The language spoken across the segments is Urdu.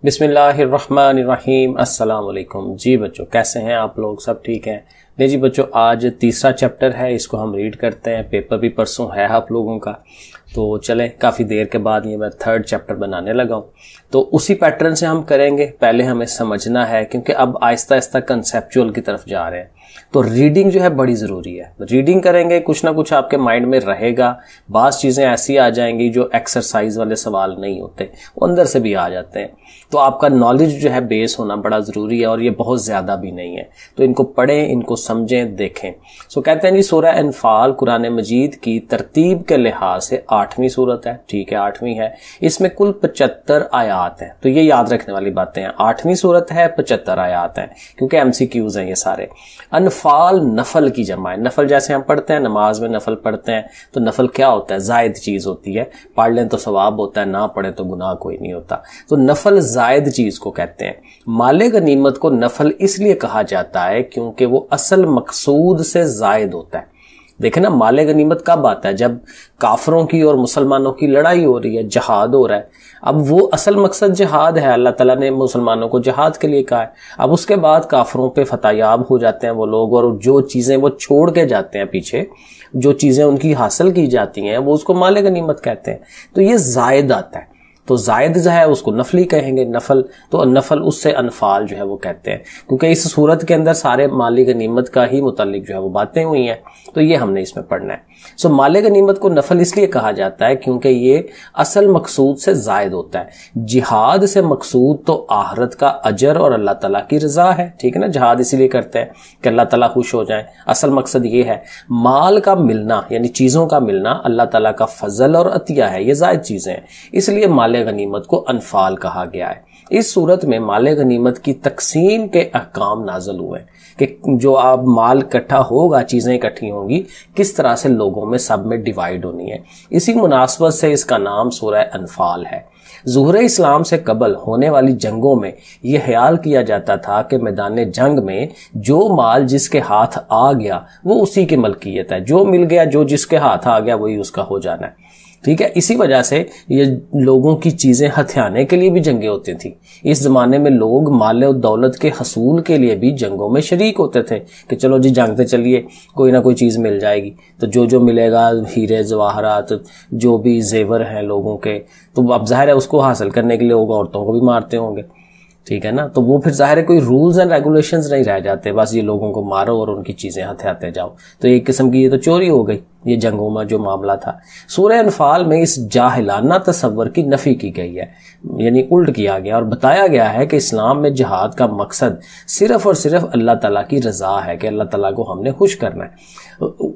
بسم اللہ الرحمن الرحیم۔ السلام علیکم۔ جی بچوں کیسے ہیں آپ لوگ؟ سب ٹھیک ہیں؟ نہیں جی بچوں، آج تیسرا چیپٹر ہے، اس کو ہم ریڈ کرتے ہیں۔ پیپر بھی پرسوں ہے آپ لوگوں کا، تو چلیں کافی دیر کے بعد یہ میں تھرڈ چیپٹر بنانے لگا ہوں، تو اسی پیٹرن سے ہم کریں گے۔ پہلے ہمیں سمجھنا ہے، کیونکہ اب آہستہ آہستہ کنسیپچول کی طرف جا رہے ہیں، تو ریڈنگ جو ہے بڑی ضروری ہے۔ ریڈنگ کریں گے کچھ نہ کچھ آپ کے مائنڈ میں رہے گا، بعض چیزیں ایسی آ جائیں گی جو ایکسرسائز والے سوال نہیں ہوتے، وہ اندر سے بھی آ جاتے ہیں، تو آپ کا نالج جو ہے بیس ہونا بڑا ضروری ہے، اور یہ بہت زیادہ بھی نہیں ہے، تو ان کو پڑھیں، ان کو سمجھیں، دیکھیں۔ سو کہتے ہیں جی سورہ انفال قرآن مجید کی ترتیب کے لحاظ سے 8ویں سورت ہے، ٹھیک ہے 8ویں ہے، اس میں کل 75 آیات ہیں، تو یہ یاد رکھنے والی باتیں ہیں۔ 8ویں سورت ہے، 75 آیات ہیں، کیونکہ MCQs ہیں یہ سارے۔ انفال نفل کی جمع ہے۔ نفل جیسے ہم پڑھتے ہیں نماز میں، نفل پڑھتے ہیں تو نفل کیا ہوتا ہے؟ زائد چیز ہوتی ہے، پڑھ لیں تو ثواب ہوتا ہے، نہ پڑھیں تو گناہ کوئی نہیں ہوتا، تو نفل زائد چیز کو کہتے ہیں۔ مال غنیمت کو نفل اس لیے کہا جاتا ہے کیونکہ وہ اصل مقصود سے زائد ہوتا ہے۔ دیکھیں نا، مال غنیمت کب آتا ہے؟ جب کافروں کی اور مسلمانوں کی لڑائی ہو رہی ہے، جہاد ہو رہا ہے۔ اب وہ اصل مقصد جہاد ہے، اللہ تعالیٰ نے مسلمانوں کو جہاد کے لیے کہا ہے۔ اب اس کے بعد کافروں پہ فتح یاب ہو جاتے ہیں وہ لوگ، اور جو چیزیں وہ چھوڑ کے جاتے ہیں پیچھے، جو چیزیں ان کی حاصل کی جاتی ہیں، وہ اس کو مال غنیمت کہتے ہیں۔ تو یہ زائد آتا ہے، تو زائد جو ہے اس کو نفلی کہیں گے، نفل، تو نفل اس سے انفال جو ہے وہ کہتے ہیں، کیونکہ اس صورت کے اندر سارے مالی غنیمت کا ہی متعلق جو ہے وہ باتیں ہوئی ہیں، تو یہ ہم نے اس میں پڑھنا ہے۔ سو مال غنیمت کو نفل اس لیے کہا جاتا ہے کیونکہ یہ اصل مقصود سے زائد ہوتا ہے۔ جہاد سے مقصود تو آخرت کا اجر اور اللہ تعالیٰ کی رضا ہے، ٹھیک ہے نا، جہاد اسی لیے کرتے ہیں کہ اللہ تعالیٰ خوش ہو جائیں، اصل مقصد یہ ہے۔ مال کا ملنا یعنی چیزوں کا ملنا اللہ تعالیٰ کا فضل اور عطیہ ہے، یہ زائد چیزیں ہیں، اس لیے مال غنیمت کو انفال کہا گیا ہے۔ اس صورت میں مال غنیمت کی تقسیم کے احکام نازل ہوئے ہیں کہ جو آپ مال اکٹھا ہوگا، چیزیں اکٹھی ہوں گی، کس طرح سے لوگوں میں سب میں ڈیوائیڈ ہونی ہے۔ اسی مناسبت سے اس کا نام سورہ انفال ہے۔ ظہور اسلام سے قبل ہونے والی جنگوں میں یہ خیال کیا جاتا تھا کہ میدان جنگ میں جو مال جس کے ہاتھ آ گیا وہ اسی کی ملکیت ہے، جو مل گیا، جو جس کے ہاتھ آ گیا وہی اس کا ہو جانا ہے، ٹھیک ہے۔ اسی وجہ سے یہ لوگوں کی چیزیں ہتھیانے کے لیے بھی جنگیں ہوتی تھیں۔ اس زمانے میں لوگ مال و دولت کے حصول کے لیے بھی جنگوں میں شریک ہوتے تھے کہ چلو جی جنگتے چلیے، کوئی نہ کوئی چیز مل جائے گی، تو جو ملے گا، ہیرے جواہرات، جو بھی زیور ہیں لوگوں کے، تو اب ظاہر ہے اس کو حاصل کرنے کے لیے لوگ عورتوں کو بھی مارتے ہوں گے، ٹھیک ہے نا، تو وہ پھر ظاہر ہے کوئی رولز اینڈ ریگولیشنز نہیں رہ جاتے، بس یہ لوگوں کو مارو اور ان کی چیزیں ہتھیاتے جاؤ، تو ایک قسم کی یہ تو چوری ہو گئی، یہ جنگوں میں جو معاملہ تھا۔ سورہ انفال میں اس جاہلانہ تصور کی نفی کی گئی ہے، یعنی الٹ کیا گیا اور بتایا گیا ہے کہ اسلام میں جہاد کا مقصد صرف اور صرف اللہ تعالیٰ کی رضا ہے، کہ اللہ تعالیٰ کو ہم نے خوش کرنا ہے۔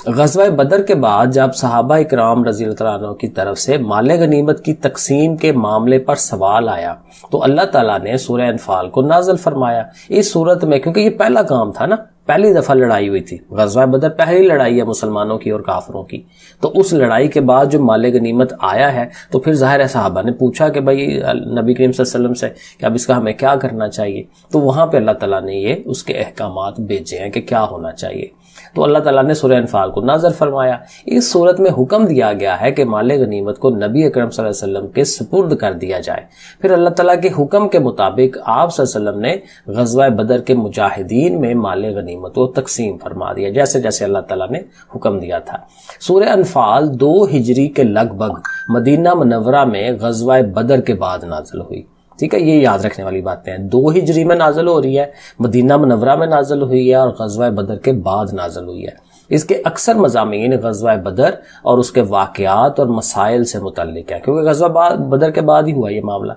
غزوہ بدر کے بعد جب صحابہ اکرام رضی اللہ عنہ کی طرف سے مال غنیمت کی تقسیم کے معاملے پر سوال آیا تو اللہ تعالیٰ نے سورہ انفال کو نازل فرمایا۔ اس صورت میں کیونکہ یہ پہلا کام تھا نا، پہلی دفعہ لڑائی ہوئی تھی، غزوہ بدر پہلی لڑائی ہے مسلمانوں کی اور کافروں کی، تو اس لڑائی کے بعد جو مال غنیمت آیا ہے تو پھر ظاہر ہے صحابہ نے پوچھا کہ بھائی نبی کریم صلی اللہ علیہ وسلم سے کہ اب اس کا ہمیں کیا کرنا چاہیے، تو وہاں پہ اللہ تعالیٰ نے یہ اس کے احکامات بھیجے ہیں کہ کیا ہونا چاہیے، تو اللہ تعالیٰ نے سورہ انفال کو نازل فرمایا۔ اس صورت میں حکم دیا گیا ہے کہ مال غنیمت کو نبی اکرم صلی اللہ علیہ وسلم کے سپرد کر دیا جائے۔ پھر اللہ تعالیٰ کے حکم کے مطابق آپ صلی اللہ علیہ وسلم نے غزوہ بدر کے مجاہدین میں مال غنیمت کو تقسیم فرما دیا، جیسے جیسے اللہ تعالیٰ نے حکم دیا تھا۔ سورہ انفال 2 ہجری کے لگ بھگ مدینہ منورہ میں غزوہ بدر کے بعد نازل ہوئی، ٹھیک ہے، یہ یاد رکھنے والی باتیں ہیں۔ 2 ہجری میں نازل ہو رہی ہے، مدینہ منورہ میں نازل ہوئی ہے، اور غزوہ بدر کے بعد نازل ہوئی ہے۔ اس کے اکثر مضامین غزوہ بدر اور اس کے واقعات اور مسائل سے متعلق ہے، کیونکہ غزوہ بدر کے بعد ہی ہوا یہ معاملہ۔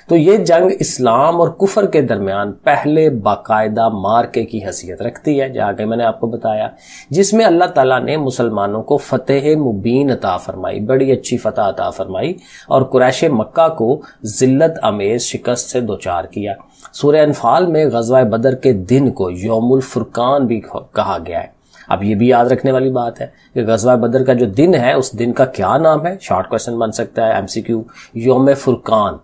تو یہ جنگ اسلام اور کفر کے درمیان پہلے باقاعدہ مارکے کی حیثیت رکھتی ہے، جہاں کہ میں نے آپ کو بتایا، جس میں اللہ تعالیٰ نے مسلمانوں کو فتح مبین عطا فرمائی، بڑی اچھی فتح عطا فرمائی، اور قریش مکہ کو ذلت امیز شکست سے دوچار کیا۔ سورہ انفال میں غزوہ بدر کے دن کو یوم الفرقان بھی کہا گیا ہے۔ اب یہ بھی یاد رکھنے والی بات ہے کہ غزوہ بدر کا جو دن ہے اس دن کا کیا نام ہے، شارٹ کویسچن بن سکتا ہے MCQ، یوم فرقان۔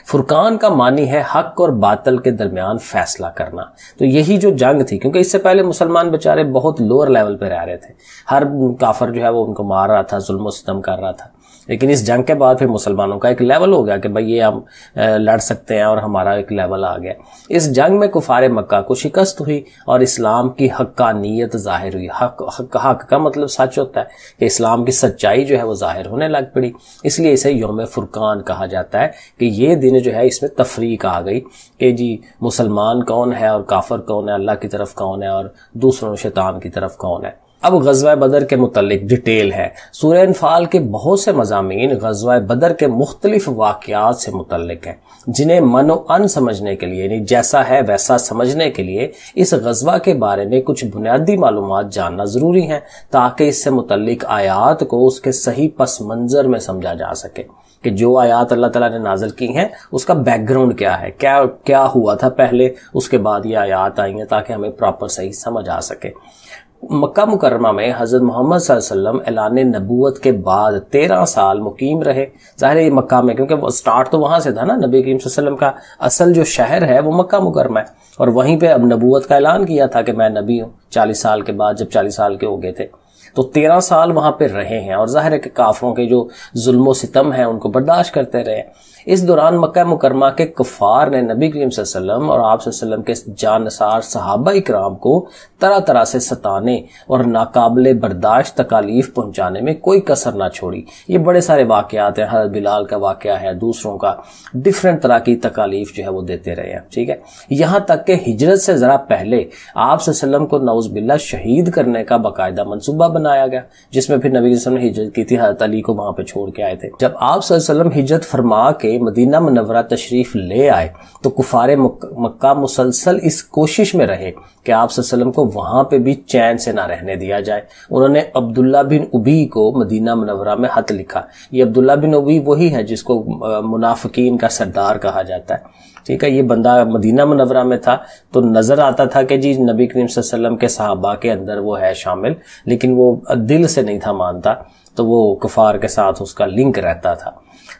فرقان کا معنی ہے حق اور باطل کے درمیان فیصلہ کرنا۔ تو یہی جو جنگ تھی، کیونکہ اس سے پہلے مسلمان بیچارے بہت لوور لیول پہ رہ رہے تھے، ہر کافر جو ہے وہ ان کو مار رہا تھا، ظلم و ستم کر رہا تھا، لیکن اس جنگ کے بعد پھر مسلمانوں کا ایک لیول ہو گیا کہ بھئی یہ ہم لڑ سکتے ہیں اور ہمارا ایک لیول آ گیا. اس جنگ میں کفار مکہ کو شکست ہوئی اور اسلام کی حقانیت ظاہر ہوئی. حق کا مطلب سچ ہوتا ہے کہ اسلام کی سچائی جو ہے وہ ظاہر ہونے لگ پڑی. اس لیے اسے یوم فرقان کہا جاتا ہے کہ یہ دن جو ہے اس میں تفریق آ گئی کہ جی مسلمان کون ہے اور کافر کون ہے, اللہ کی طرف کون ہے اور دوسروں شیطان کی طرف کون ہے. اب غزوہ بدر کے متعلق ڈیٹیل ہے. سورہ انفال کے بہت سے مضامین غزوہ بدر کے مختلف واقعات سے متعلق ہیں, جنہیں من و ان سمجھنے کے لیے, یعنی جیسا ہے ویسا سمجھنے کے لیے اس غزوہ کے بارے میں کچھ بنیادی معلومات جاننا ضروری ہیں تاکہ اس سے متعلق آیات کو اس کے صحیح پس منظر میں سمجھا جا سکے کہ جو آیات اللہ تعالیٰ نے نازل کی ہیں اس کا بیک گراؤنڈ کیا ہے, کیا ہوا تھا پہلے, اس کے بعد یہ آیات آئی ہیں تاکہ ہمیں پراپر صحیح سمجھ آ سکے. مکہ مکرمہ میں حضرت محمد صلی اللہ علیہ وسلم اعلان نبوت کے بعد 13 سال مقیم رہے. ظاہر ہے مکہ میں, کیونکہ سٹارٹ تو وہاں سے تھا نا, نبی کریم صلی اللہ علیہ وسلم کا اصل جو شہر ہے وہ مکہ مکرمہ ہے, اور وہیں پہ اب نبوت کا اعلان کیا تھا کہ میں نبی ہوں 40 سال کے بعد, جب 40 سال کے ہو گئے تھے تو 13 سال وہاں پہ رہے ہیں, اور ظاہر ہے کہ کافروں کے جو ظلم و ستم ہیں ان کو برداشت کرتے رہے. اس دوران مکہ مکرمہ کے کفار نے نبی کریم صلی اللہ علیہ وسلم اور آپ صلی اللہ علیہ وسلم کے جانثار صحابہ اکرام کو طرح طرح سے ستانے اور ناقابل برداشت تکالیف پہنچانے میں کوئی کسر نہ چھوڑی. یہ بڑے سارے واقعات ہیں, حضرت بلال کا واقعہ ہے, دوسروں کا, ڈیفرنٹ طرح کی تکالیف جو ہے وہ دیتے رہے ہیں. ٹھیک ہے, یہاں تک کہ ہجرت سے ذرا پہلے آپ صلی اللہ علیہ وسلم کو نعوذ باللہ شہید کرنے کا باقاعدہ منصوبہ بنایا گیا, جس میں پھر نبی صلی اللہ علیہ وسلم نے ہجرت کی تھی, حضرت علی کو وہاں پہ چھوڑ کے آئے تھے. جب آپ صلی اللہ علیہ وسلم ہجرت فرما کے مدینہ منورہ تشریف لے آئے تو کفار مکہ مسلسل اس کوشش میں رہے کہ آپ صلی اللہ علیہ وسلم کو وہاں پہ بھی چین سے نہ رہنے دیا جائے. انہوں نے عبداللہ بن ابی کو مدینہ منورہ میں خط لکھا. یہ عبداللہ بن ابی وہی ہے جس کو منافقین کا سردار کہا جاتا ہے. ٹھیک ہے, یہ بندہ مدینہ منورہ میں تھا تو نظر آتا تھا کہ جی نبی کریم صلی اللہ علیہ وسلم کے صحابہ کے اندر وہ ہے شامل, لیکن وہ دل سے نہیں تھا مانتا, تو وہ کفار کے ساتھ اس کا لنک رہتا تھا.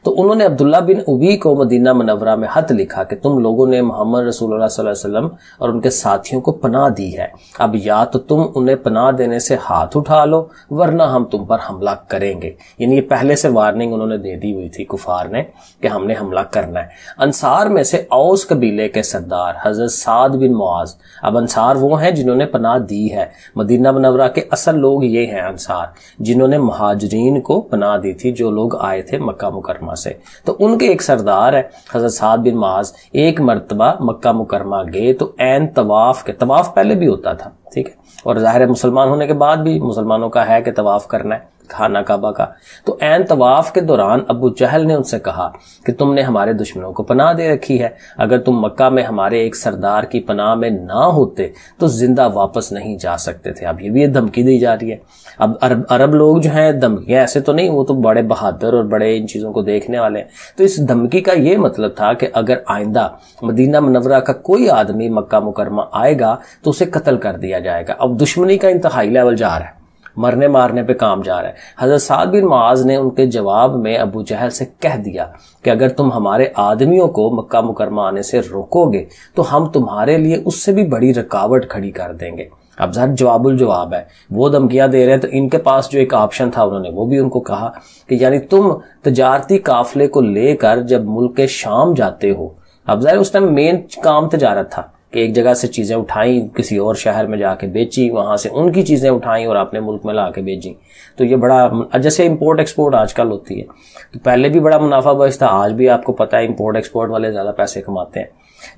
تو انہوں نے عبداللہ بن ابی کو مدینہ منورہ میں خط لکھا کہ تم لوگوں نے محمد رسول اللہ صلی اللہ علیہ وسلم اور ان کے ساتھیوں کو پناہ دی ہے, اب یا تو تم انہیں پناہ دینے سے ہاتھ اٹھا لو ورنہ ہم تم پر حملہ کریں گے. یعنی یہ پہلے سے وارننگ انہوں نے دے دی ہوئی تھی کفار نے کہ ہم نے حملہ کرنا ہے. انصار میں سے اوس قبیلے کے سردار حضرت سعد بن معاذ, اب انصار وہ ہیں جنہوں نے پناہ دی ہے, مدینہ منورہ کے اصل لوگ یہ ہیں انصار جنہوں نے مہاجرین کو پناہ دی تھی جو لوگ آئے تھے مکہ مکرمہ سے. تو ان کے ایک سردار ہے حضرت سعد بن معاذ, ایک مرتبہ مکہ مکرمہ گئے تو عین طواف پہلے بھی ہوتا تھا, ٹھیک ہے, اور ظاہر مسلمان ہونے کے بعد بھی مسلمانوں کا ہے کہ طواف کرنا ہے خانہ کعبہ کا. تو عین طواف کے دوران ابو جہل نے ان سے کہا کہ تم نے ہمارے دشمنوں کو پناہ دے رکھی ہے, اگر تم مکہ میں ہمارے ایک سردار کی پناہ میں نہ ہوتے تو زندہ واپس نہیں جا سکتے تھے. اب یہ بھی دھمکی دی جا رہی ہے. اب عرب لوگ جو ہیں دھمکیاں ایسے تو نہیں, وہ تو بڑے بہادر اور بڑے ان چیزوں کو دیکھنے والے ہیں. تو اس دھمکی کا یہ مطلب تھا کہ اگر آئندہ مدینہ منورہ کا کوئی آدمی مکہ مکرمہ آئے گا تو اسے قتل کر دیا جائے گا. اب دشمنی کا انتہائی لیول جا رہا ہے, مرنے مارنے پہ کام جا رہا ہے. حضرت سعد بن معاذ نے ان کے جواب میں ابو جہل سے کہہ دیا کہ اگر تم ہمارے آدمیوں کو مکہ مکرمہ آنے سے روکو گے تو ہم تمہارے لیے اس سے بھی بڑی رکاوٹ کھڑی کر دیں گے. اب ظاہر جواب الجواب ہے, وہ دھمکیاں دے رہے ہیں, تو ان کے پاس جو ایک آپشن تھا انہوں نے وہ بھی ان کو کہا کہ یعنی تم تجارتی قافلے کو لے کر جب ملک شام جاتے ہو, اب ظاہر اس ٹائم مین کام تجارت تھا کہ ایک جگہ سے چیزیں اٹھائیں, کسی اور شہر میں جا کے بیچی, وہاں سے ان کی چیزیں اٹھائیں اور اپنے ملک میں لا کے بیچیں. تو یہ بڑا, جیسے امپورٹ ایکسپورٹ آج کل ہوتی ہے, تو پہلے بھی بڑا منافع بخش تھا, آج بھی آپ کو پتہ ہے امپورٹ ایکسپورٹ والے زیادہ پیسے کماتے ہیں.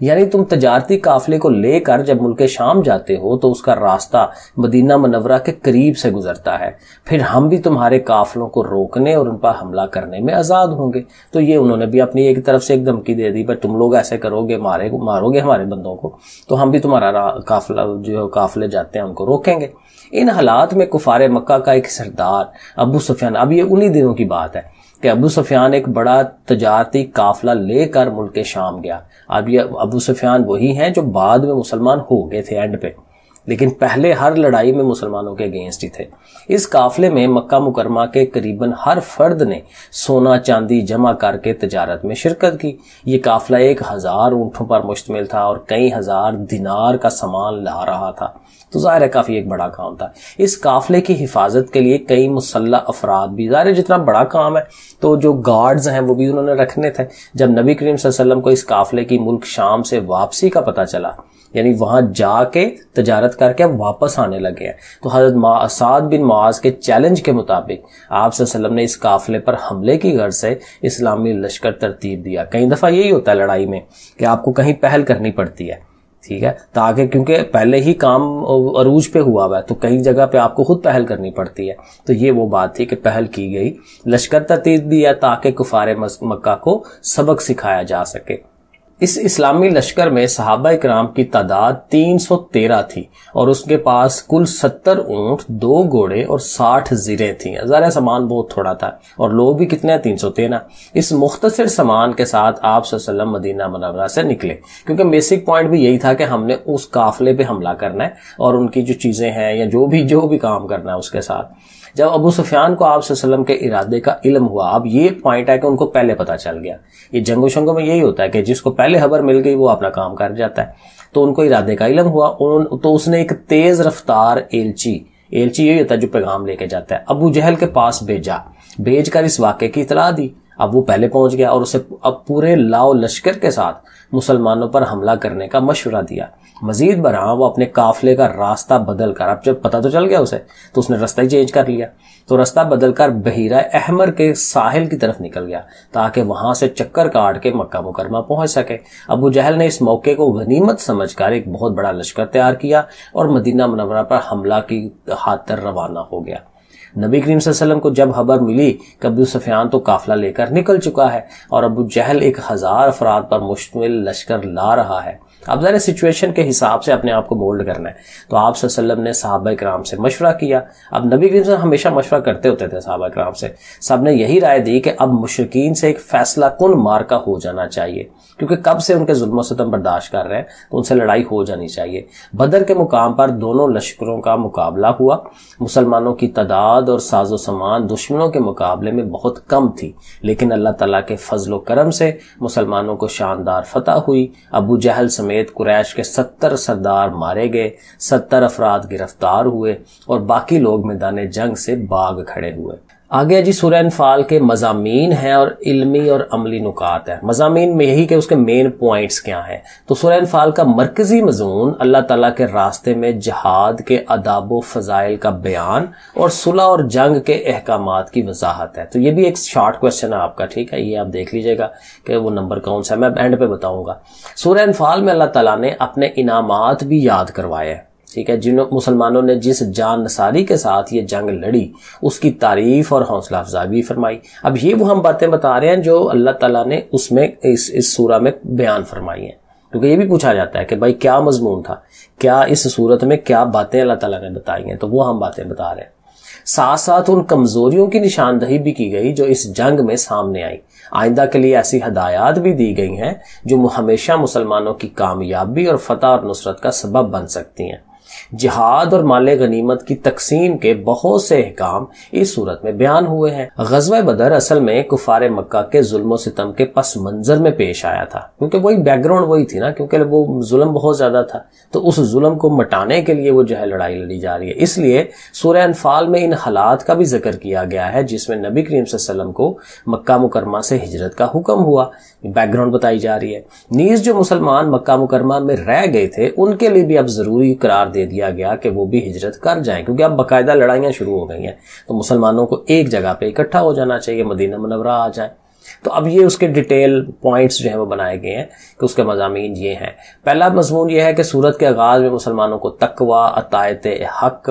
یعنی تم تجارتی قافلے کو لے کر جب ملک شام جاتے ہو تو اس کا راستہ مدینہ منورہ کے قریب سے گزرتا ہے, پھر ہم بھی تمہارے قافلوں کو روکنے اور ان پر حملہ کرنے میں آزاد ہوں گے. تو یہ انہوں نے بھی اپنی ایک طرف سے ایک دھمکی دے دی, بھائی تم لوگ ایسے کرو گے, مارو گے ہمارے بندوں کو, تو ہم بھی تمہارا قافلہ جو قافلے جاتے ہیں ان کو روکیں گے. ان حالات میں کفار مکہ کا ایک سردار ابو سفیان, اب یہ انہی دنوں کی بات ہے کہ ابو سفیان ایک بڑا تجارتی قافلہ لے کر ملک شام گیا. اب یہ ابو سفیان وہی ہیں جو بعد میں مسلمان ہو گئے تھے اینڈ پہ, لیکن پہلے ہر لڑائی میں مسلمانوں کے اگینسٹ ہی تھے۔ اس قافلے میں مکہ مکرمہ کے قریباً ہر فرد نے سونا چاندی جمع کر کے تجارت میں شرکت کی۔ یہ قافلہ 1000 اونٹوں پر مشتمل تھا اور کئی ہزار دینار کا سامان لا رہا تھا، تو ظاہر ہے کافی ایک بڑا کام تھا۔ اس قافلے کی حفاظت کے لیے کئی مسلح افراد بھی، ظاہر ہے جتنا بڑا کام ہے تو جو گارڈز ہیں وہ بھی انہوں نے رکھنے تھے۔ جب نبی کریم صلی اللہ علیہ وسلم کو اس قافلے کی ملک شام سے واپسی کا پتہ چلا، یعنی وہاں جا کے تجارت کر کے واپس آنے لگے ہیں، تو حضرت سعد بن معاذ کے چیلنج کے مطابق آپ صلی اللہ علیہ وسلم نے اس قافلے پر حملے کی غرض سے اسلامی لشکر ترتیب دیا۔ کئی دفعہ یہی ہوتا ہے لڑائی میں کہ آپ کو کہیں پہل کرنی پڑتی ہے، ٹھیک ہے، تاکہ کیونکہ پہلے ہی کام عروج پہ ہوا ہوا ہے تو کئی جگہ پہ آپ کو خود پہل کرنی پڑتی ہے، تو یہ وہ بات تھی کہ پہل کی گئی، لشکر ترتیب دیا تاکہ کفار مکہ کو سبق سکھایا جا سکے۔ اس اسلامی لشکر میں صحابہ اکرام کی تعداد 313 تھی اور اس کے پاس کل 70 اونٹ، 2 گھوڑے اور 60 زریں تھیں۔ ذرا سامان بہت تھوڑا تھا اور لوگ بھی کتنے ہیں، 313۔ اس مختصر سامان کے ساتھ آپ صلی اللہ علیہ وسلم مدینہ منورہ سے نکلے، کیونکہ بیسک پوائنٹ بھی یہی تھا کہ ہم نے اس قافلے پہ حملہ کرنا ہے اور ان کی جو چیزیں ہیں یا جو بھی کام کرنا ہے اس کے ساتھ۔ جب ابو سفیان کو آپ صلی اللہ علیہ وسلم کے ارادے کا علم ہوا، اب یہ پوائنٹ ہے کہ ان کو پہلے پتہ چل گیا، یہ جنگوں شنگوں میں یہی ہوتا ہے کہ جس کو پہلے خبر مل گئی وہ اپنا کام کر جاتا ہے، تو ان کو ارادے کا علم ہوا، تو اس نے ایک تیز رفتار ایلچی یہی ہوتا ہے جو پیغام لے کے جاتا ہے، ابو جہل کے پاس بھیج کر اس واقعے کی اطلاع دی۔ اب وہ پہلے پہنچ گیا اور اسے اب پورے لاؤ لشکر کے ساتھ مسلمانوں پر حملہ کرنے کا مشورہ دیا۔ مزید برآں وہ اپنے قافلے کا راستہ بدل کر، اب جب پتہ تو چل گیا اسے تو اس نے راستہ ہی چینج کر لیا، تو راستہ بدل کر بحیرہ احمر کے ساحل کی طرف نکل گیا تاکہ وہاں سے چکر کاٹ کے مکہ مکرمہ پہنچ سکے۔ ابو جہل نے اس موقع کو غنیمت سمجھ کر ایک بہت بڑا لشکر تیار کیا اور مدینہ منورہ پر حملہ کی خاطر روانہ ہو گیا۔ نبی کریم صلی اللہ علیہ وسلم کو جب خبر ملی کہ ابو سفیان تو قافلہ لے کر نکل چکا ہے اور ابو جہل 1000 افراد پر مشتمل لشکر لا رہا ہے، اب ذرا سچویشن کے حساب سے اپنے آپ کو مولڈ کرنا ہے، تو آپ صلی اللہ علیہ وسلم نے صحابہ کرام سے مشورہ کیا۔ اب نبی کریم صلی اللہ علیہ وسلم ہمیشہ مشورہ کرتے ہوتے تھے صحابہ کرام سے، سب نے یہی رائے دی کہ اب مشرکین سے ایک فیصلہ کن مارکہ ہو جانا چاہیے، کیونکہ کب سے ان کے ظلم و ستم برداشت کر رہے ہیں تو ان سے لڑائی ہو جانی چاہیے۔ بدر کے مقام پر دونوں لشکروں کا مقابلہ ہوا، مسلمانوں کی تعداد اور ساز و سامان دشمنوں کے مقابلے میں بہت کم تھی، لیکن اللہ تعالیٰ کے فضل و کرم سے مسلمانوں کو شاندار فتح ہوئی۔ ابو جہل سمیت قریش کے 70 سردار مارے گئے، 70 افراد گرفتار ہوئے اور باقی لوگ میدان جنگ سے باغ کھڑے ہوئے۔ آگے جی سورہ انفال کے مضامین ہیں اور علمی اور عملی نکات ہیں۔ مضامین میں یہی کہ اس کے مین پوائنٹس کیا ہیں، تو سورہ انفال کا مرکزی مضمون اللہ تعالیٰ کے راستے میں جہاد کے آداب و فضائل کا بیان اور صلح اور جنگ کے احکامات کی وضاحت ہے۔ تو یہ بھی ایک شارٹ کویسچن ہے آپ کا، ٹھیک ہے، یہ آپ دیکھ لیجئے گا کہ وہ نمبر کون سا ہے، میں اینڈ پہ بتاؤں گا۔ سورہ انفال میں اللہ تعالیٰ نے اپنے انعامات بھی یاد کروائے ہیں، ٹھیک ہے، جن مسلمانوں نے جس جان نثاری کے ساتھ یہ جنگ لڑی اس کی تعریف اور حوصلہ افزائی بھی فرمائی۔ اب یہ وہ ہم باتیں بتا رہے ہیں جو اللہ تعالیٰ نے اس میں اس سورہ میں بیان فرمائی ہیں، کیونکہ یہ بھی پوچھا جاتا ہے کہ بھائی کیا مضمون تھا، کیا اس صورت میں کیا باتیں اللہ تعالیٰ نے بتائی ہیں، تو وہ ہم باتیں بتا رہے ہیں۔ ساتھ ساتھ ان کمزوریوں کی نشاندہی بھی کی گئی جو اس جنگ میں سامنے آئی۔ آئندہ کے لیے ایسی ہدایات بھی دی گئی ہیں جو ہمیشہ مسلمانوں کی کامیابی اور فتح اور نصرت کا سبب بن سکتی ہیں۔ جہاد اور مال غنیمت کی تقسیم کے بہت سے احکام اس صورت میں بیان ہوئے ہیں۔ غزوہ بدر اصل میں کفار مکہ کے ظلم و ستم کے پس منظر میں پیش آیا تھا، کیونکہ وہی بیک گراؤنڈ وہی تھی نا، کیونکہ وہ ظلم بہت زیادہ تھا، تو اس ظلم کو مٹانے کے لیے وہ جو ہے لڑائی لڑی جا رہی ہے۔ اس لیے سورہ انفال میں ان حالات کا بھی ذکر کیا گیا ہے جس میں نبی کریم صلی اللہ علیہ وسلم کو مکہ مکرمہ سے ہجرت کا حکم ہوا، بیک گراؤنڈ بتائی جا رہی ہے۔ نیز جو مسلمان مکہ مکرمہ میں رہ گئے تھے ان کے لیے بھی اب ضروری قرار دے دیا گیا کہ وہ بھی ہجرت کر جائیں، کیونکہ اب باقاعدہ لڑائیاں شروع ہو گئی ہیں، تو مسلمانوں کو ایک جگہ پہ اکٹھا ہو جانا چاہیے، مدینہ منورہ آ جائیں۔ تو اب یہ اس کے ڈیٹیل پوائنٹس جو ہیں وہ بنائے گئے ہیں کہ اس کے مضامین یہ ہیں۔ پہلا مضمون یہ ہے کہ سورت کے آغاز میں مسلمانوں کو تقوی، اطاعت حق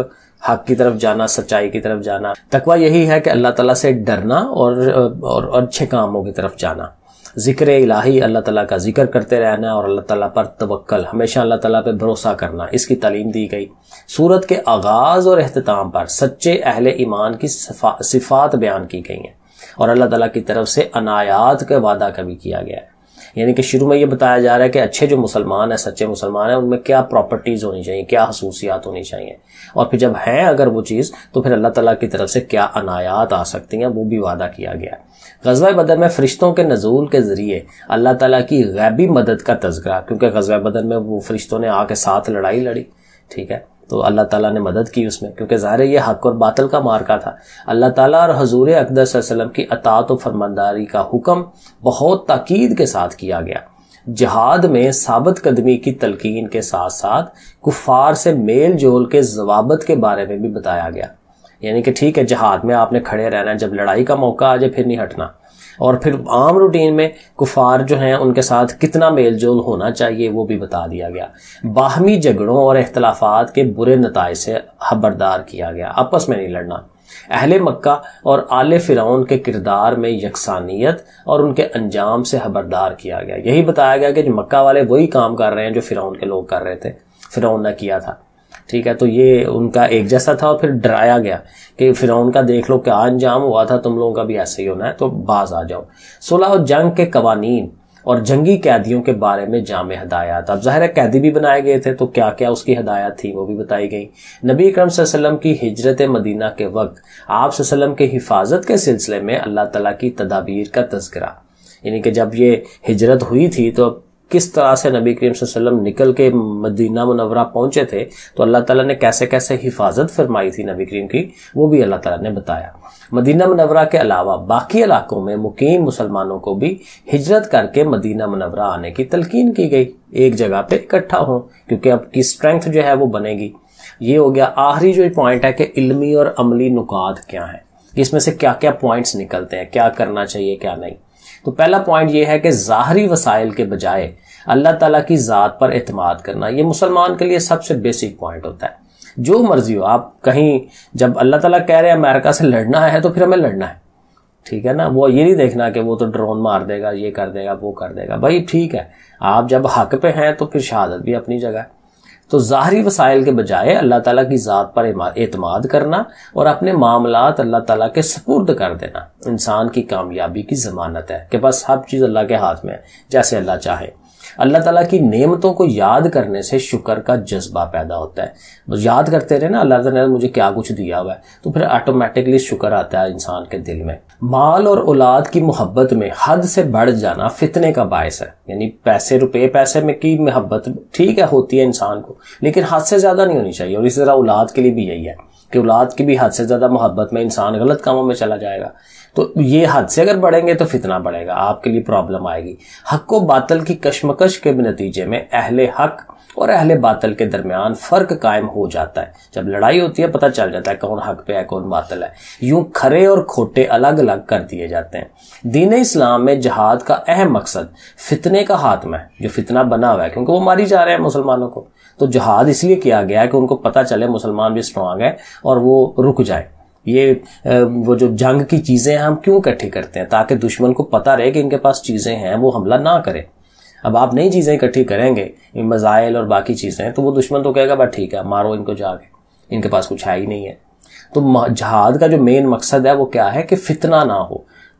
کی طرف جانا، سچائی کی طرف جانا۔ تقوی یہی ہے کہ اللہ تعالیٰ سے ڈرنا اور اچھے کاموں کی طرف جانا۔ ذکر الہی، اللہ تعالیٰ کا ذکر کرتے رہنا اور اللہ تعالیٰ پر توکل، ہمیشہ اللہ تعالیٰ پہ بھروسہ کرنا، اس کی تعلیم دی گئی۔ سورت کے آغاز اور اختتام پر سچے اہل ایمان کی صفات بیان کی گئی ہیں اور اللہ تعالیٰ کی طرف سے عنایات کا وعدہ کبھی کیا گیا ہے۔ یعنی کہ شروع میں یہ بتایا جا رہا ہے کہ اچھے جو مسلمان ہیں، سچے مسلمان ہیں، ان میں کیا پراپرٹیز ہونی چاہیے، کیا خصوصیات ہونی چاہیے، اور پھر جب ہیں اگر وہ چیز تو پھر اللہ تعالیٰ کی طرف سے کیا عنایات آ سکتی ہیں، وہ بھی وعدہ کیا گیا۔ غزوہ بدر میں فرشتوں کے نزول کے ذریعے اللہ تعالیٰ کی غیبی مدد کا تذکرہ، کیونکہ غزوہ بدر میں وہ فرشتوں نے آ کے ساتھ لڑائی لڑی، ٹھیک ہے، تو اللہ تعالیٰ نے مدد کی اس میں، کیونکہ ظاہر یہ حق اور باطل کا مارکا تھا۔ اللہ تعالیٰ اور حضور اقدس صلی اللہ علیہ وسلم کی اطاعت و فرمانداری کا حکم بہت تاکید کے ساتھ کیا گیا۔ جہاد میں ثابت قدمی کی تلقین کے ساتھ ساتھ کفار سے میل جول کے ضوابط کے بارے میں بھی بتایا گیا، یعنی کہ ٹھیک ہے جہاد میں آپ نے کھڑے رہنا ہے، جب لڑائی کا موقع آ جائے پھر نہیں ہٹنا، اور پھر عام روٹین میں کفار جو ہیں ان کے ساتھ کتنا میل جول ہونا چاہیے وہ بھی بتا دیا گیا۔ باہمی جھگڑوں اور اختلافات کے برے نتائج سے خبردار کیا گیا، آپس میں نہیں لڑنا۔ اہل مکہ اور آل فرعون کے کردار میں یکسانیت اور ان کے انجام سے خبردار کیا گیا۔ یہی بتایا گیا کہ جو مکہ والے وہی کام کر رہے ہیں جو فرعون کے لوگ کر رہے تھے، فرعون نے کیا تھا، ٹھیک ہے، تو یہ ان کا ایک جیسا تھا، اور پھر ڈرایا گیا کہ فرعون کا دیکھ لو کیا انجام ہوا تھا، تم لوگوں کا بھی ایسے ہی ہونا ہے، تو باز آ جاؤ۔ صلح و جنگ کے قوانین اور جنگی قیدیوں کے بارے میں جامع ہدایات، اب ظاہر ہے قیدی بھی بنائے گئے تھے تو کیا کیا اس کی ہدایات تھی وہ بھی بتائی گئی۔ نبی اکرم صلی اللہ علیہ وسلم کی ہجرت مدینہ کے وقت آپ صلی اللہ علیہ وسلم کی حفاظت کے سلسلے میں اللہ تعالیٰ کی تدابیر کا تذکرہ، یعنی کہ جب یہ ہجرت ہوئی تھی تو کس طرح سے نبی کریم صلی اللہ علیہ وسلم نکل کے مدینہ منورہ پہنچے تھے، تو اللہ تعالیٰ نے کیسے کیسے حفاظت فرمائی تھی نبی کریم کی، وہ بھی اللہ تعالیٰ نے بتایا۔ مدینہ منورہ کے علاوہ باقی علاقوں میں مقیم مسلمانوں کو بھی ہجرت کر کے مدینہ منورہ آنے کی تلقین کی گئی، ایک جگہ پہ اکٹھا ہوں، کیونکہ اب کی اسٹرینتھ جو ہے وہ بنے گی۔ یہ ہو گیا۔ آخری جو پوائنٹ ہے کہ علمی اور عملی نکات کیا ہیں، اس میں سے کیا کیا پوائنٹس نکلتے ہیں، کیا کرنا چاہیے کیا نہیں۔ تو پہلا پوائنٹ یہ ہے کہ ظاہری وسائل کے بجائے اللہ تعالیٰ کی ذات پر اعتماد کرنا، یہ مسلمان کے لیے سب سے بیسک پوائنٹ ہوتا ہے۔ جو مرضی ہو، آپ کہیں جب اللہ تعالیٰ کہہ رہے ہیں امریکہ سے لڑنا ہے تو پھر ہمیں لڑنا ہے، ٹھیک ہے نا، وہ یہ نہیں دیکھنا کہ وہ تو ڈرون مار دے گا، یہ کر دے گا، وہ کر دے گا، بھائی ٹھیک ہے، آپ جب حق پہ ہیں تو پھر شہادت بھی اپنی جگہ ہے۔ تو ظاہری وسائل کے بجائے اللہ تعالیٰ کی ذات پر اعتماد کرنا اور اپنے معاملات اللہ تعالیٰ کے سپرد کر دینا انسان کی کامیابی کی ضمانت ہے، کہ بس ہر چیز اللہ کے ہاتھ میں ہے، جیسے اللہ چاہے۔ اللہ تعالیٰ کی نعمتوں کو یاد کرنے سے شکر کا جذبہ پیدا ہوتا ہے، یاد کرتے رہے نا اللہ تعالیٰ نے مجھے کیا کچھ دیا ہوا ہے، تو پھر آٹومیٹکلی شکر آتا ہے انسان کے دل میں۔ مال اور اولاد کی محبت میں حد سے بڑھ جانا فتنے کا باعث ہے، یعنی پیسے میں کی محبت ٹھیک ہے ہوتی ہے انسان کو، لیکن حد سے زیادہ نہیں ہونی چاہیے، اور اسی طرح اولاد کے لیے بھی یہی ہے کہ اولاد کی بھی حد سے زیادہ محبت میں انسان غلط کاموں میں چلا جائے گا، تو یہ حد سے اگر بڑھیں گے تو فتنہ بڑھے گا، آپ کے لیے پرابلم آئے گی۔ حق و باطل کی کشمکش کے نتیجے میں اہل حق اور اہل باطل کے درمیان فرق قائم ہو جاتا ہے، جب لڑائی ہوتی ہے پتہ چل جاتا ہے کون حق پہ ہے کون باطل ہے، یوں کھرے اور کھوٹے الگ الگ کر دیے جاتے ہیں۔ دین اسلام میں جہاد کا اہم مقصد فتنے کا خاتمہ ہے، جو فتنہ بنا ہوا ہے کیونکہ وہ ماری جا رہے ہیں مسلمانوں کو، تو جہاد اس لیے کیا گیا ہے کہ ان کو پتہ چلے مسلمان بھی اسٹرانگ ہے اور وہ رک جائیں۔ یہ وہ جو جنگ کی چیزیں ہم کیوں اکٹھی کرتے ہیں، تاکہ دشمن کو پتہ رہے کہ ان کے پاس چیزیں ہیں، وہ حملہ نہ کرے۔ اب آپ نئی چیزیں اکٹھی کریں گے، میزائل اور باقی چیزیں، تو وہ دشمن تو کہے گا بس ٹھیک ہے مارو ان کو جا کے، ان کے پاس کچھ ہے ہی نہیں ہے۔ تو جہاد کا جو مین مقصد ہے وہ کیا ہے کہ فتنہ نہ ہو،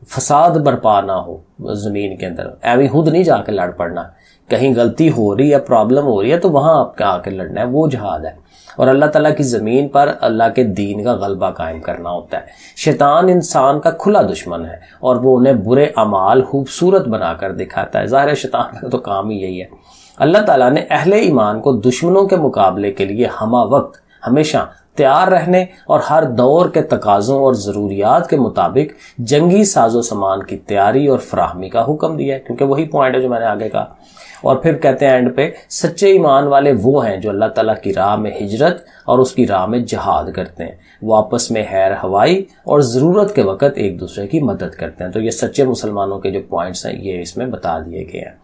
فساد برپا نہ ہو زمین کے اندر، ایویں خود نہیں جا کے لڑ پڑنا، کہیں غلطی ہو رہی ہے، پرابلم ہو رہی ہے تو وہاں آپ آ کے لڑنا ہے، وہ جہاد ہے۔ اور اللہ تعالیٰ کی زمین پر اللہ کے دین کا غلبہ قائم کرنا ہوتا ہے۔ شیطان انسان کا کھلا دشمن ہے اور وہ انہیں برے اعمال خوبصورت بنا کر دکھاتا ہے، ظاہر ہے شیطان کا تو کام ہی یہی ہے۔ اللہ تعالیٰ نے اہل ایمان کو دشمنوں کے مقابلے کے لیے ہمہ وقت ہمیشہ تیار رہنے اور ہر دور کے تقاضوں اور ضروریات کے مطابق جنگی ساز و سامان کی تیاری اور فراہمی کا حکم دیا ہے، کیونکہ وہی پوائنٹ ہے جو میں نے آگے کہا۔ اور پھر کہتے ہیں اینڈ پہ، سچے ایمان والے وہ ہیں جو اللہ تعالیٰ کی راہ میں ہجرت اور اس کی راہ میں جہاد کرتے ہیں، وہ آپس میں خیر ہوائی اور ضرورت کے وقت ایک دوسرے کی مدد کرتے ہیں۔ تو یہ سچے مسلمانوں کے جو پوائنٹس ہیں یہ اس میں بتا دیے گئے ہیں۔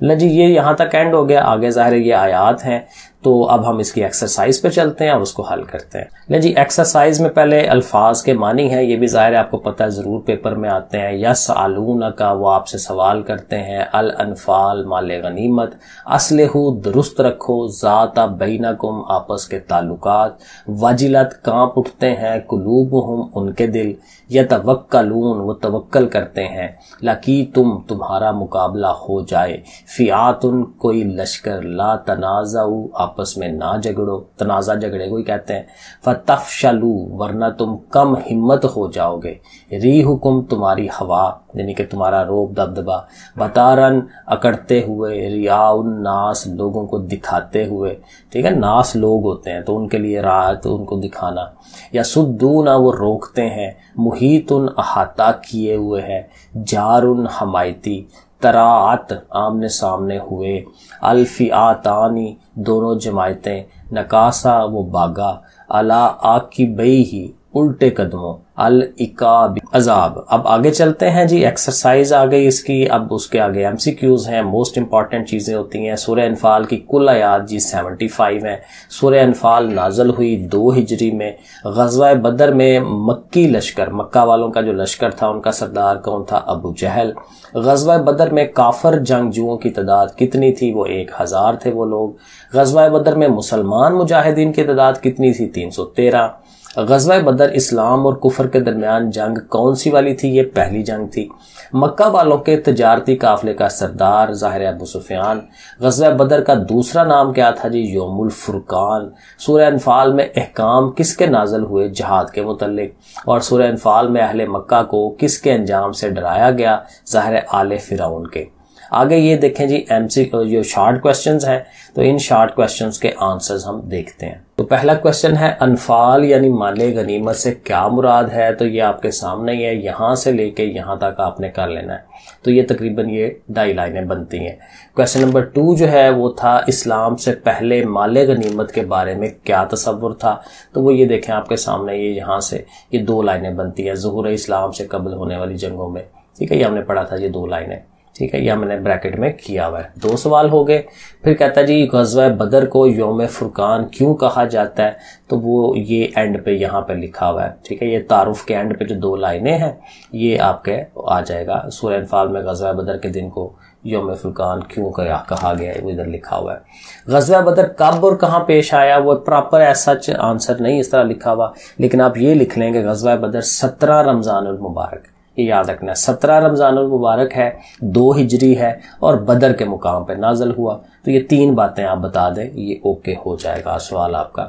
لیں جی یہ یہاں تک اینڈ ہو گیا. آگے ظاہر یہ آیات ہیں تو اب ہم اس کی ایکسرسائز پہ چلتے ہیں اور اس کو حل کرتے ہیں. لیں جی ایکسرسائز میں پہلے الفاظ کے معنی ہیں, یہ بھی ظاہر ہے آپ کو پتہ ہے ضرور پیپر میں آتے ہیں. یسألونک وہ آپ سے سوال کرتے ہیں, الانفال مال غنیمت, اسلحو درست رکھو, ذات بینکم آپس کے تعلقات, وجلت کانپ اٹھتے ہیں, قلوبہم ان کے دل, یتوکلون وہ توکل کرتے ہیں, لکی تمہارا مقابلہ ہو جائے, فیاتن کوئی لشکر, لا تنازعوا آپس میں نہ جھگڑو, تنازع جھگڑے کو ہی کہتے ہیں, فتفشلوا ورنہ تم کم ہمت ہو جاؤ گے, ریحکم تمہاری ہوا یعنی کہ تمہارا روب دبدبا, بطارن اکڑتے ہوئے, ریاء الناس لوگوں کو دکھاتے ہوئے, ٹھیک ہے ناس لوگ ہوتے ہیں تو ان کے لیے راحت ان کو دکھانا, یا سدون وہ روکتے ہیں, محیط احاطہ کیے ہوئے ہے, جار حمایتی, تراعت آمنے سامنے ہوئے, الفئاتانی دونوں جماعتیں, نکاسا وہ باغا, علی عاقبیہ الٹے قدموں, العقاب عذاب. اب آگے چلتے ہیں جی, ایکسرسائز آ گئی اس کی. اب اس کے آگے ایم سی کیوز ہیں, موسٹ امپورٹنٹ چیزیں ہوتی ہیں. سورہ انفال کی کل آیات جی 75 ہیں. سورہ انفال نازل ہوئی 2 ہجری میں. غزوہ بدر میں مکی لشکر, مکہ والوں کا جو لشکر تھا ان کا سردار کون تھا؟ ابو جہل. غزوہ بدر میں کافر جنگجوؤں کی تعداد کتنی تھی؟ وہ 1000 تھے وہ لوگ. غزوہ بدر میں مسلمان مجاہدین کی تعداد کتنی تھی؟ 313. غزوہ بدر اسلام اور کفر کے درمیان جنگ کون سی والی تھی؟ یہ پہلی جنگ تھی. مکہ والوں کے تجارتی قافلے کا سردار ظاہر ابو سفیان. غزوہ بدر کا دوسرا نام کیا تھا جی؟ یوم الفرقان. سورہ انفال میں احکام کس کے نازل ہوئے جہاد کے متعلق؟ اور سورہ انفال میں اہل مکہ کو کس کے انجام سے ڈرایا گیا؟ ظاہر آل فرعون کے. آگے یہ دیکھیں جی ایم سی جو شارٹ کویسچنز ہیں تو ان شارٹ کویسچنز کے آنسرز ہم دیکھتے ہیں. تو پہلا کویسچن ہے انفال یعنی مال غنیمت سے کیا مراد ہے؟ تو یہ آپ کے سامنے ہی ہے, یہاں سے لے کے یہاں تک آپ نے کر لینا ہے. تو یہ تقریباً یہ 2.5 لائنیں بنتی ہیں. کویسچن نمبر 2 جو ہے وہ تھا اسلام سے پہلے مال غنیمت کے بارے میں کیا تصور تھا؟ تو وہ یہ دیکھیں آپ کے سامنے, یہ یہاں سے یہ 2 لائنیں بنتی ہیں ظہور اسلام سے قبل ہونے والی جنگوں میں. ٹھیک ہے, یہ ہم نے پڑھا تھا یہ 2 لائنیں. ٹھیک ہے, یہ ہم نے بریکٹ میں کیا ہوا ہے. 2 سوال ہو گئے. پھر کہتا ہے جی غزوہ بدر کو یوم فرقان کیوں کہا جاتا ہے؟ تو وہ یہ اینڈ پہ یہاں پہ لکھا ہوا ہے. ٹھیک ہے, یہ تعارف کے اینڈ پہ جو 2 لائنیں ہیں یہ آپ کے آ جائے گا. سورہ انفال میں غزوہ بدر کے دن کو یوم فرقان کیوں کہا گیا ہے وہ ادھر لکھا ہوا ہے. غزوہ بدر کب اور کہاں پیش آیا وہ پراپر ایسا آنسر نہیں اس طرح لکھا ہوا, لیکن آپ یہ لکھ لیں کہ غزوہ بدر 17 رمضان المبارک, یہ یاد رکھنا ہے 17 رمضان المبارک ہے, 2 ہجری ہے اور بدر کے مقام پہ نازل ہوا. تو یہ 3 باتیں آپ بتا دیں, یہ اوکے ہو جائے گا سوال آپ کا.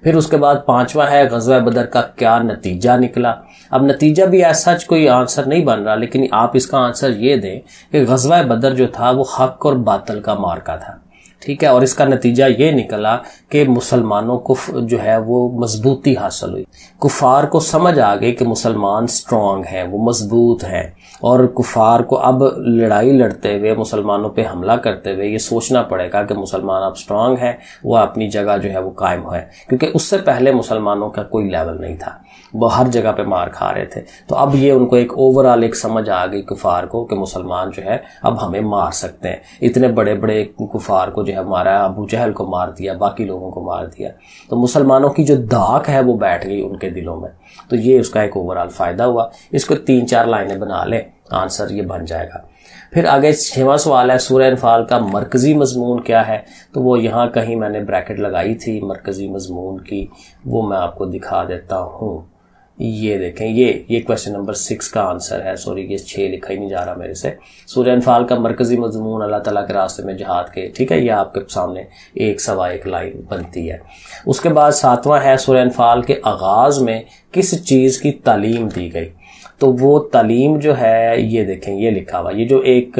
پھر اس کے بعد 5واں ہے غزوہ بدر کا کیا نتیجہ نکلا؟ اب نتیجہ بھی ایسا کوئی آنسر نہیں بن رہا, لیکن آپ اس کا آنسر یہ دیں کہ غزوہ بدر جو تھا وہ حق اور باطل کا معرکہ تھا. ٹھیک ہے, اور اس کا نتیجہ یہ نکلا کہ مسلمانوں کو جو ہے وہ مضبوطی حاصل ہوئی. کفار کو سمجھ آ گئی کہ مسلمان سٹرونگ ہیں, وہ مضبوط ہیں, اور کفار کو اب لڑائی لڑتے ہوئے مسلمانوں پہ حملہ کرتے ہوئے یہ سوچنا پڑے گا کہ مسلمان اب سٹرونگ ہیں, وہ اپنی جگہ جو ہے وہ قائم ہے, کیونکہ اس سے پہلے مسلمانوں کا کوئی لیول نہیں تھا, وہ ہر جگہ پہ مار کھا رہے تھے. تو اب یہ ان کو ایک اوورآل ایک سمجھ آ گئی کفار کو کہ مسلمان جو ہے اب ہمیں مار سکتے ہیں. اتنے بڑے بڑے کفار کو جو ہے مارا, ابو جہل کو مار دیا, باقی لوگوں کو مار دیا, تو مسلمانوں کی جو دھاک ہے وہ بیٹھ گئی ان کے دلوں میں. تو یہ اس کا ایک اوورآل فائدہ ہوا. اس کو 3-4 لائنیں بنا لیں, آنسر یہ بن جائے گا. پھر آگے 6واں سوال ہے سورہ انفال کا مرکزی مضمون کیا ہے؟ تو وہ یہاں کہیں میں نے بریکٹ لگائی تھی مرکزی مضمون کی, وہ میں آپ کو دکھا دیتا ہوں. یہ دیکھیں, یہ کویسچن نمبر 6 کا آنسر ہے. سوری یہ 6 لکھا ہی نہیں جا رہا میرے سے. سورہ انفال کا مرکزی مضمون اللہ تعالیٰ کے راستے میں جہاد کے. ٹھیک ہے, یہ آپ کے سامنے 1 لائن بنتی ہے. اس کے بعد 7واں ہے سورہ انفال کے آغاز میں کس چیز کی تعلیم دی گئی؟ تو وہ تعلیم جو ہے یہ دیکھیں, یہ لکھا ہوا, یہ جو ایک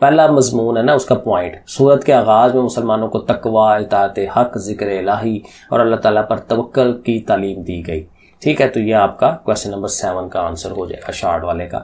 پہلا مضمون ہے نا اس کا پوائنٹ, سورت کے آغاز میں مسلمانوں کو تقوی, اطاعت حق, ذکر الہی اور اللہ تعالیٰ پر توکل کی تعلیم دی گئی. ٹھیک ہے, تو یہ آپ کا کویسچن نمبر 7 کا آنسر ہو جائے گا شارٹ والے کا.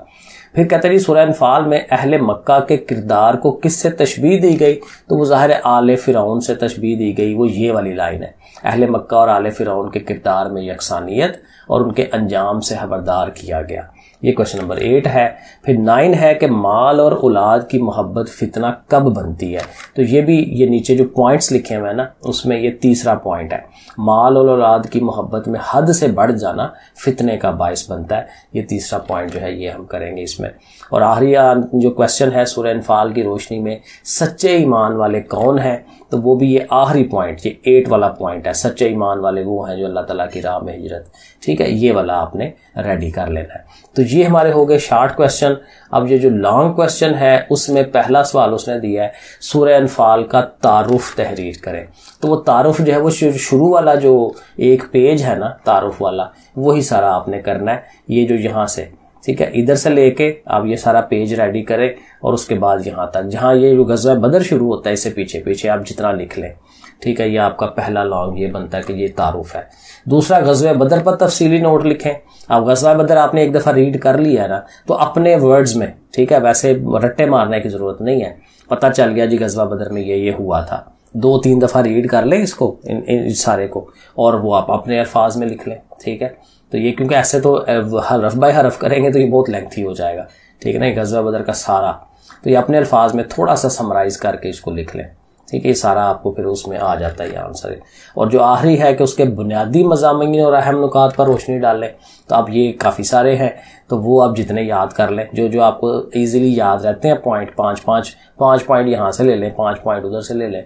پھر کہتے ہیں سورہ انفال میں اہل مکہ کے کردار کو کس سے تشبیہ دی گئی؟ تو وہ ظاہر آل فرعون سے تشبیہ دی گئی. وہ یہ والی لائن ہے, اہل مکہ اور آل فرعون کے کردار میں یکسانیت اور ان کے انجام سے خبردار کیا گیا. یہ کوشچن نمبر 8 ہے. پھر 9 ہے کہ مال اور اولاد کی محبت فتنہ کب بنتی ہے. تو یہ بھی یہ نیچے جو پوائنٹس لکھے ہوئے ہیں نا اس میں یہ تیسرا پوائنٹ ہے. مال اور اولاد کی محبت میں حد سے بڑھ جانا فتنے کا باعث بنتا ہے. یہ تیسرا پوائنٹ جو ہے یہ ہم کریں گے اس میں. اور آخری جو کویسچن ہے سورہ انفال کی روشنی میں سچے ایمان والے کون ہیں, تو وہ بھی یہ آخری پوائنٹ یہ 8 والا پوائنٹ ہے. سچے ایمان والے وہ ہیں جو اللہ تعالیٰ کی راہ میں ہجرت. ٹھیک ہے, یہ والا آپ نے ریڈی کر لینا ہے. تو یہ ہمارے ہو گئے شارٹ کویسچن. اب یہ جو لانگ کویسچن ہے اس میں پہلا سوال اس نے دیا ہے سورہ انفال کا تعارف تحریر کریں. تو وہ تعارف جو ہے وہ شروع والا جو ایک پیج ہے نا تعارف والا وہی سارا آپ نے کرنا ہے. یہ جو یہاں سے ٹھیک ہے ادھر سے لے کے آپ یہ سارا پیج ریڈی کریں اور اس کے بعد یہاں تک جہاں یہ جو غزوہ بدر شروع ہوتا ہے اس سے پیچھے پیچھے آپ جتنا لکھ لیں. ٹھیک ہے, یہ آپ کا پہلا لانگ یہ بنتا ہے کہ یہ تعارف ہے. دوسرا غزوہ بدر پر تفصیلی نوٹ لکھیں. اب غزوہ بدر آپ نے ایک دفعہ ریڈ کر لیا ہے نا تو اپنے ورڈز میں ٹھیک ہے ویسے رٹے مارنے کی ضرورت نہیں ہے. پتہ چل گیا جی غزوہ بدر میں یہ ہوا تھا, 2-3 دفعہ ریڈ کر لیں اس کو ان سارے کو اور وہ آپ اپنے الفاظ میں لکھ لیں. ٹھیک ہے, تو یہ کیونکہ ایسے تو حرف بائی حرف کریں گے تو یہ بہت لینتھی ہو جائے گا. ٹھیک ہے نا, غزوہ بدر کا سارا تو یہ اپنے الفاظ میں تھوڑا سا سمرائز کر کے اس کو لکھ لیں. ٹھیک ہے, یہ سارا آپ کو پھر اس میں آ جاتا ہے یہ آنسر. اور جو آخری ہے کہ اس کے بنیادی مضامین اور اہم نکات پر روشنی ڈال لیں. تو اب یہ کافی سارے ہیں تو وہ آپ جتنے یاد کر لیں جو آپ کو ایزیلی یاد رہتے ہیں پوائنٹ 5 پوائنٹ یہاں سے لے لیں 5 پوائنٹ ادھر سے لے لیں.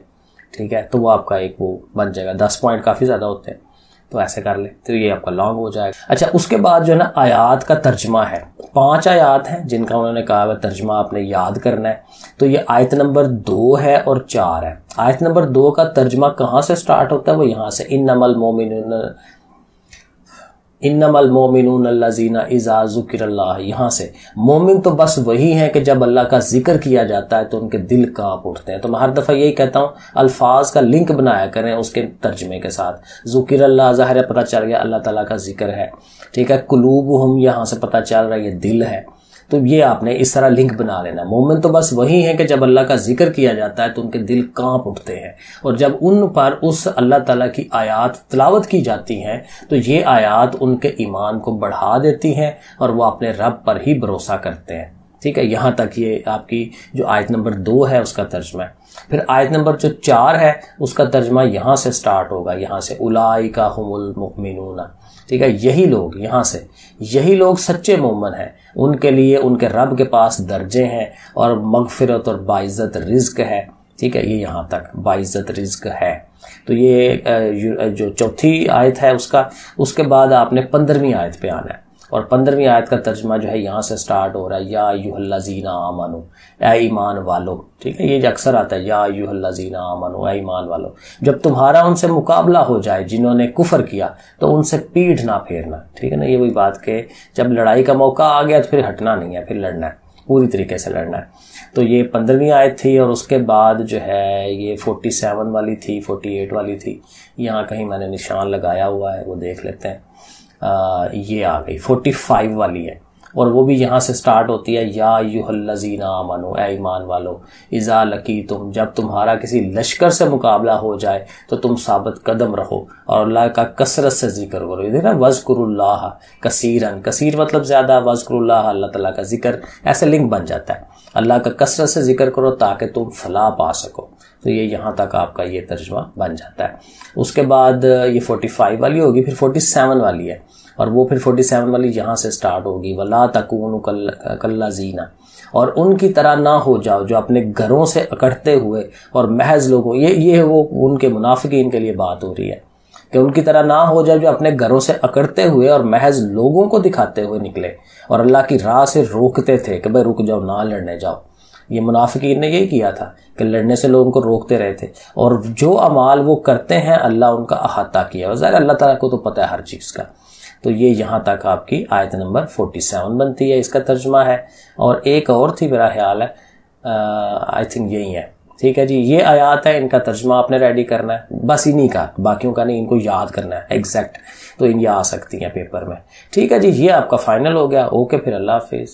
ٹھیک ہے, تو وہ آپ کا ایک وہ بن جائے گا. 10 پوائنٹ کافی زیادہ ہوتے ہیں تو ایسے کر لیں تو یہ آپ کا لانگ ہو جائے گا. اچھا, اس کے بعد جو ہے نا آیات کا ترجمہ ہے. 5 آیات ہیں جن کا انہوں نے کہا ہے ترجمہ آپ نے یاد کرنا ہے. تو یہ آیت نمبر 2 ہے اور 4 ہے. آیت نمبر 2 کا ترجمہ کہاں سے سٹارٹ ہوتا ہے, وہ یہاں سے انما المؤمنون الذین اذا ذکر اللہ. یہاں سے مومن تو بس وہی ہیں کہ جب اللہ کا ذکر کیا جاتا ہے تو ان کے دل کانپ اٹھتے ہیں. تو میں ہر دفعہ یہی کہتا ہوں الفاظ کا لنک بنایا کریں اس کے ترجمے کے ساتھ. ذکر اللہ ظاہر ہے پتہ چل گیا اللہ تعالیٰ کا ذکر ہے. ٹھیک ہے, قلوبہم یہاں سے پتہ چل رہا ہے یہ دل ہے. تو یہ آپ نے اس طرح لنک بنا لینا. مومن تو بس وہی ہیں کہ جب اللہ کا ذکر کیا جاتا ہے تو ان کے دل کانپ اٹھتے ہیں, اور جب ان پر اس اللہ تعالیٰ کی آیات تلاوت کی جاتی ہیں تو یہ آیات ان کے ایمان کو بڑھا دیتی ہیں اور وہ اپنے رب پر ہی بھروسہ کرتے ہیں. ٹھیک ہے, یہاں تک یہ آپ کی جو آیت نمبر 2 ہے اس کا ترجمہ ہے. پھر آیت نمبر جو 4 ہے اس کا ترجمہ یہاں سے سٹارٹ ہوگا, یہاں سے اولئک هم المؤمنون. ٹھیک ہے, یہی لوگ یہاں سے یہی لوگ سچے مومن ہیں. ان کے لیے ان کے رب کے پاس درجے ہیں اور مغفرت اور باعزت رزق ہے. ٹھیک ہے, یہ یہاں تک باعزت رزق ہے. تو یہ جو چوتھی آیت ہے اس کے بعد آپ نے 15ویں آیت پہ آنا ہے, اور 15ویں آیت کا ترجمہ جو ہے یہاں سے سٹارٹ ہو رہا ہے یا ایھا الذین آمنوا, اے ایمان والو. ٹھیک ہے, یہ جو اکثر آتا ہے یا ایھا الذین آمنوا, اے ایمان والو. جب تمہارا ان سے مقابلہ ہو جائے جنہوں نے کفر کیا تو ان سے پیٹھ نہ پھیرنا. ٹھیک ہے نا, یہ وہی بات کہ جب لڑائی کا موقع آ گیا تو پھر ہٹنا نہیں ہے, پھر لڑنا ہے, پوری طریقے سے لڑنا ہے. تو یہ 15ویں آیت تھی, اور اس کے بعد جو ہے یہ 47 والی تھی, 48 والی تھی. یہاں کہیں میں نے نشان لگایا ہوا ہے وہ دیکھ لیتے ہیں. یہ آ گئی 45 والی ہے, اور وہ بھی یہاں سے سٹارٹ ہوتی ہے یا ایھا الذین آمنوا, اے ایمان والو, اذا لقیتم, جب تمہارا کسی لشکر سے مقابلہ ہو جائے تو تم ثابت قدم رہو اور اللہ کا کثرت سے ذکر کرو. یہ نا وذکروا اللہ کثیرا, کثیر مطلب زیادہ, وذکروا اللہ اللہ تعالیٰ کا ذکر, ایسے لنک بن جاتا ہے. اللہ کا کثرت سے ذکر کرو تاکہ تم فلاح پا سکو. تو یہ یہاں تک آپ کا یہ ترجمہ بن جاتا ہے. اس کے بعد یہ 45 والی ہوگی, پھر 47 والی ہے, اور وہ پھر 47 والی یہاں سے سٹارٹ ہوگی وَلَا تَكُونُوا كَالَّذِينَ, اور ان کی طرح نہ ہو جاؤ جو اپنے گھروں سے اکڑتے ہوئے اور محض لوگوں, یہ وہ ان کے منافقین کے لیے بات ہو رہی ہے کہ ان کی طرح نہ ہو جاؤ جو اپنے گھروں سے اکڑتے ہوئے اور محض لوگوں کو دکھاتے ہوئے نکلے اور اللہ کی راہ سے روکتے تھے کہ بھائی رک جاؤ, نہ لڑنے جاؤ. یہ منافقین نے یہی کیا تھا کہ لڑنے سے لوگوں کو روکتے رہے تھے, اور جو اعمال وہ کرتے ہیں اللہ ان کا احاطہ کیا. ظاہر اللہ تعالیٰ کو تو پتہ ہے ہر چیز کا. تو یہ یہاں تک آپ کی آیت نمبر 47 بنتی ہے, اس کا ترجمہ ہے. اور ایک اور تھی میرا خیال ہے, آئی تھنک یہی ہے. ٹھیک ہے جی, یہ آیات ہے, ان کا ترجمہ آپ نے ریڈی کرنا ہے, بس انہی کا, باقیوں کا نہیں, ان کو یاد کرنا ہے ایگزیکٹ. تو یہ آ سکتی ہیں پیپر میں. ٹھیک ہے جی, یہ آپ کا فائنل ہو گیا. اوکے, پھر اللہ حافظ.